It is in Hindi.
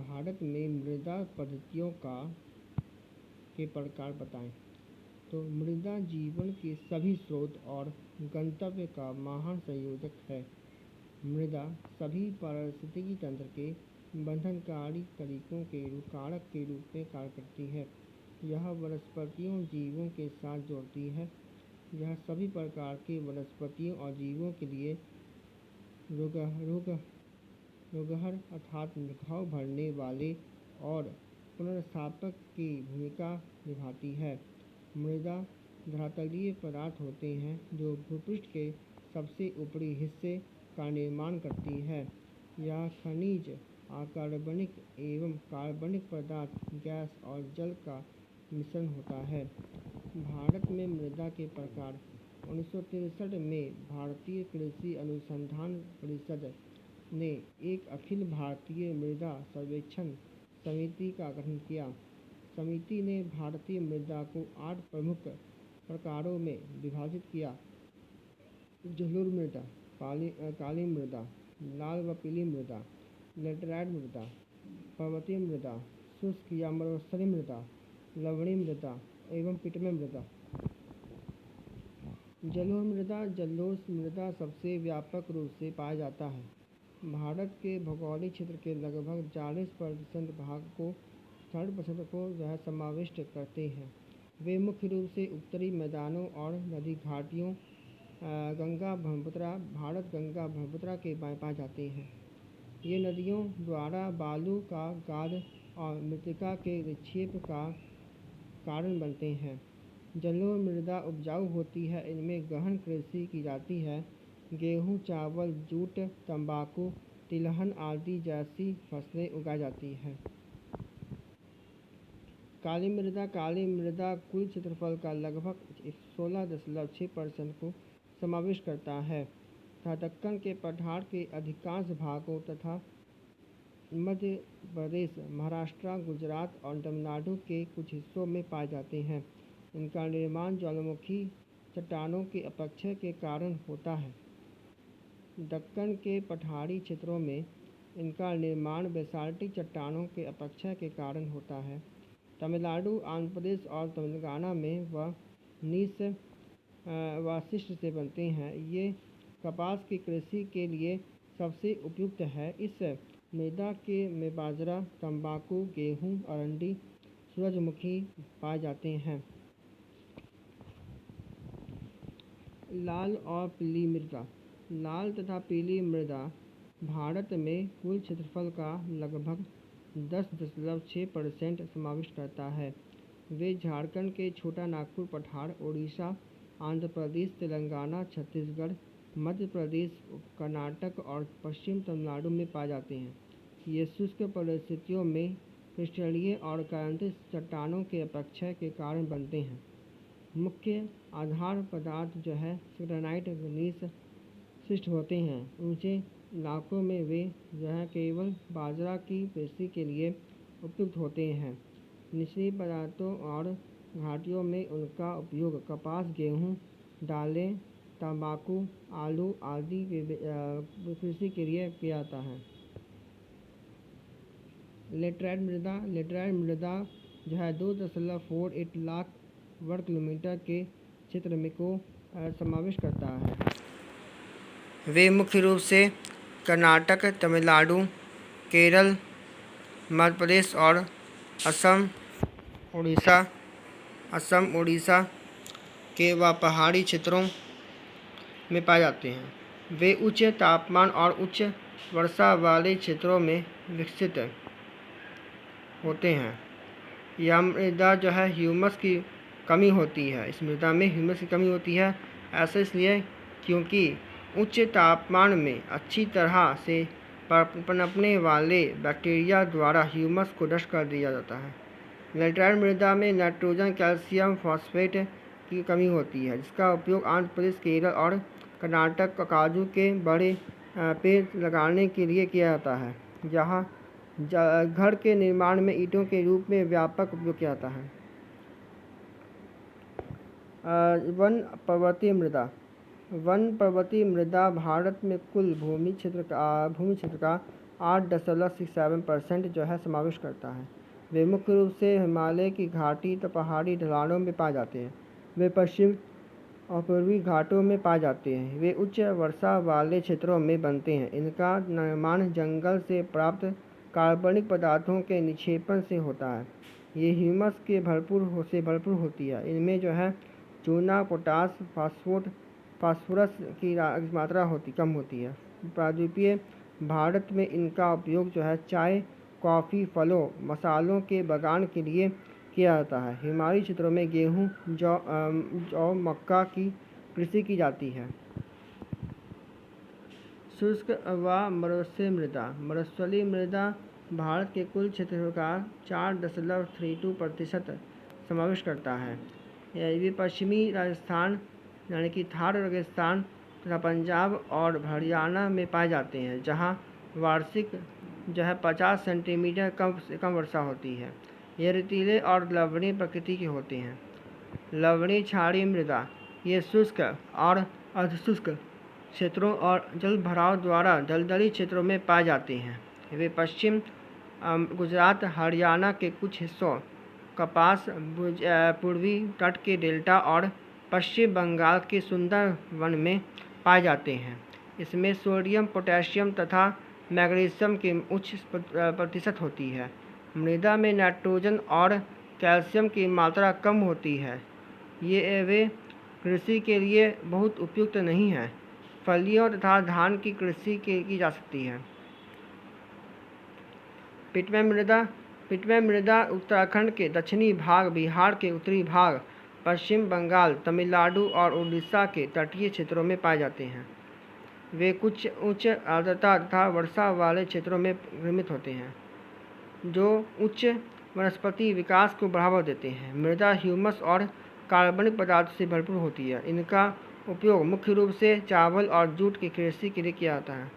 भारत में मृदा पद्धतियों के प्रकार बताएं। तो मृदा जीवन के सभी स्रोत और गंतव्य का महान संयोजक है। मृदा सभी पारिस्थितिकी तंत्र के बंधनकारी तरीकों के कारक के रूप में कार्य करती है। यह वनस्पतियों जीवों के साथ जोड़ती है। यह सभी प्रकार के वनस्पतियों और जीवों के लिए रुगहर अर्थात घाव भरने वाले और पुनर्स्थापक की भूमिका निभाती है। मृदा धरातलीय पदार्थ होते हैं जो भूपृष्ठ के सबसे ऊपरी हिस्से का निर्माण करती है। यह खनिज, अकार्बनिक एवं कार्बनिक पदार्थ, गैस और जल का मिश्रण होता है। भारत में मृदा के प्रकार 1963 में भारतीय कृषि अनुसंधान परिषद ने एक अखिल भारतीय मृदा सर्वेक्षण समिति का गठन किया। समिति ने भारतीय मृदा को 8 प्रमुख प्रकारों में विभाजित किया: जलोढ़ मृदा, काली मृदा, लाल व पीली मृदा, लेटराइट मृदा, पर्वतीय मृदा, शुष्क या मरुस्थलीय मृदा, लवणीय मृदा एवं पिटमय मृदा। जलोढ़ मृदा सबसे व्यापक रूप से पाया जाता है। भारत के भौगोलिक क्षेत्र के लगभग 40% भाग को 60% को वह समाविष्ट करते हैं। वे मुख्य रूप से उत्तरी मैदानों और नदी घाटियों भारत गंगा ब्रह्मपुत्र के पाए जाते हैं। ये नदियों द्वारा बालू का गाद और मृत्तिका के निक्षेप का कारण बनते हैं। जलोढ़ मृदा उपजाऊ होती है। इनमें गहन कृषि की जाती है। गेहूँ, चावल, जूट, तंबाकू, तिलहन आदि जैसी फसलें उगाई जाती हैं। काली मृदा कुल क्षेत्रफल का लगभग 16.6% को समाविष्ट करता है तथा दक्कन के पठार के अधिकांश भागों तथा मध्य प्रदेश, महाराष्ट्र, गुजरात और तमिलनाडु के कुछ हिस्सों में पाए जाते हैं। इनका निर्माण ज्वालामुखी चट्टानों के अपक्षय के कारण होता है। दक्कन के पठारी क्षेत्रों में इनका निर्माण बेसाल्टिक चट्टानों के अपक्षय के कारण होता है। तमिलनाडु, आंध्र प्रदेश और तेलंगाना में वह नीस वाशिष्ट से बनते हैं। ये कपास की कृषि के लिए सबसे उपयुक्त है। इस मृदा में बाजरा, तंबाकू, गेहूँ, अरंडी, सूरजमुखी पाए जाते हैं। लाल और पीली मृदा। लाल तथा पीली मृदा भारत में कुल क्षेत्रफल का लगभग 10.6% समाविष्ट करता है। वे झारखंड के छोटा नागपुर पठार, ओडिशा, आंध्र प्रदेश, तेलंगाना, छत्तीसगढ़, मध्य प्रदेश, कर्नाटक और पश्चिम तमिलनाडु में पाए जाते हैं। ये शुष्क परिस्थितियों में क्रिस्टलीय और कायांतित चट्टानों के अपक्षय के कारण बनते हैं। मुख्य आधार पदार्थ ग्रेनाइट ग्नीस शिस्ट होते हैं। ऊंचे इलाकों में वे केवल बाजरा की कृषि के लिए उपयुक्त होते हैं। निचली पदार्थों और घाटियों में उनका उपयोग कपास, गेहूँ, दालें, तंबाकू, आलू आदि कृषि के लिए किया जाता है। लेटराइट मृदा 2.48 लाख वर्ग किलोमीटर के क्षेत्र में को समाविष्ट करता है। वे मुख्य रूप से कर्नाटक, तमिलनाडु, केरल, मध्य प्रदेश और असम, उड़ीसा के व पहाड़ी क्षेत्रों में पाए जाते हैं। वे उच्च तापमान और उच्च वर्षा वाले क्षेत्रों में विकसित होते हैं। यह मृदा ह्यूमस की कमी होती है। इस मृदा में ह्यूमस की कमी होती है। ऐसा इसलिए क्योंकि उच्च तापमान में अच्छी तरह से पनपने वाले बैक्टीरिया द्वारा ह्यूमस को नष्ट कर दिया जाता है। लेटराइट मृदा में नाइट्रोजन, कैल्शियम, फॉस्फेट की कमी होती है, जिसका उपयोग आंध्र प्रदेश, केरल और कर्नाटक का काजू के बड़े पेड़ लगाने के लिए किया जाता है। जहाँ घर के निर्माण में ईंटों के रूप में व्यापक उपयोग किया जाता है। वन पर्वतीय मृदा भारत में कुल भूमि क्षेत्र का 8.67% जो है समावेश करता है। वे मुख्य रूप से हिमालय की घाटी तो पहाड़ी ढलानों में पाए जाते हैं। वे पश्चिम और पूर्वी घाटों में पाए जाते हैं। वे उच्च वर्षा वाले क्षेत्रों में बनते हैं। इनका निर्माण जंगल से प्राप्त कार्बनिक पदार्थों के निक्षेपण से होता है। ये ह्यूमस से भरपूर होती है। इनमें जो है चूना, पोटास, फास्फोरस की मात्रा कम होती है। प्रायद्वीपीय भारत में इनका उपयोग जो है चाय, कॉफ़ी, फलों, मसालों के बागान के लिए किया जाता है। हिमालयी क्षेत्रों में गेहूँ, जौ, मक्का की कृषि की जाती है। शुष्क व मरुस्थलीय मृदा। मरुस्थलीय मृदा भारत के कुल क्षेत्रफल का 4.32% समावेश करता है। ये पश्चिमी राजस्थान यानी कि थार रेगिस्तान तथा पंजाब और हरियाणा में पाए जाते हैं, जहाँ वार्षिक जो है 50 सेंटीमीटर कम वर्षा होती है। ये रेतीले और लवणीय प्रकृति के होते हैं। लवणीय क्षारीय मृदा ये शुष्क और अर्धशुष्क क्षेत्रों और जल भराव द्वारा दलदली क्षेत्रों में पाए जाते हैं। वे पश्चिम गुजरात, हरियाणा के कुछ हिस्सों, कपास, पूर्वी तट के डेल्टा और पश्चिम बंगाल के सुंदरवन में पाए जाते हैं। इसमें सोडियम, पोटेशियम तथा मैग्नीशियम की उच्च प्रतिशत होती है। मृदा में नाइट्रोजन और कैल्शियम की मात्रा कम होती है। वे कृषि के लिए बहुत उपयुक्त नहीं है। फलियों तथा धान की कृषि की जा सकती है। पिटमय मृदा उत्तराखंड के दक्षिणी भाग, बिहार के उत्तरी भाग, पश्चिम बंगाल, तमिलनाडु और उड़ीसा के तटीय क्षेत्रों में पाए जाते हैं। वे कुछ उच्च आर्द्रता तथा वर्षा वाले क्षेत्रों में निर्मित होते हैं, जो उच्च वनस्पति विकास को बढ़ावा देते हैं। मृदा ह्यूमस और कार्बनिक पदार्थों से भरपूर होती है। इनका उपयोग मुख्य रूप से चावल और जूट की कृषि के लिए किया जाता है।